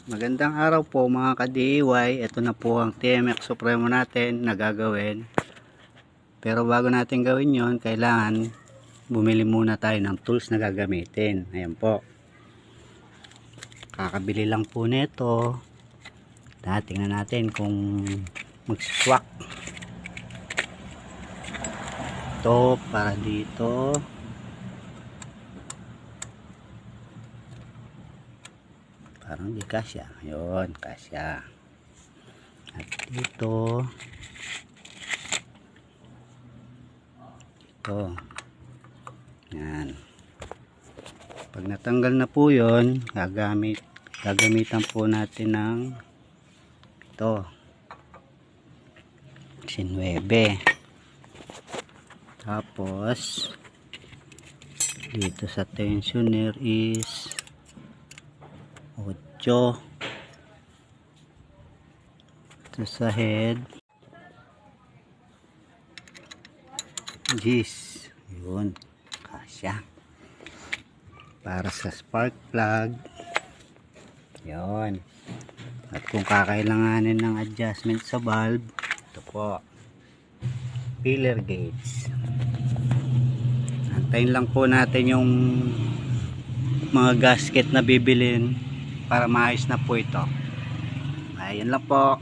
Magandang araw po mga ka-DIY. Ito na po ang TMX Supremo natin na gagawin. Pero bago natin gawin yon, kailangan bumili muna tayo ng tools na gagamitin. Ayan po. Kakabili lang po nito. Tingnan natin kung mag-swak. Ito para dito. Parang di kasya. Yun, kasya. At dito. Ito. Yan. Pag natanggal na po yun, gagamitan po natin ng ito. 19. Tapos, dito sa tensioner is 8. Ito sa head Gis. Yun, kasya. Para sa spark plug, yun. At kung kakailanganin ng adjustment sa valve, ito po, filler gauge. Antayin lang po natin yung mga gasket na bibilin para maayos na po ito. Ayun lang po.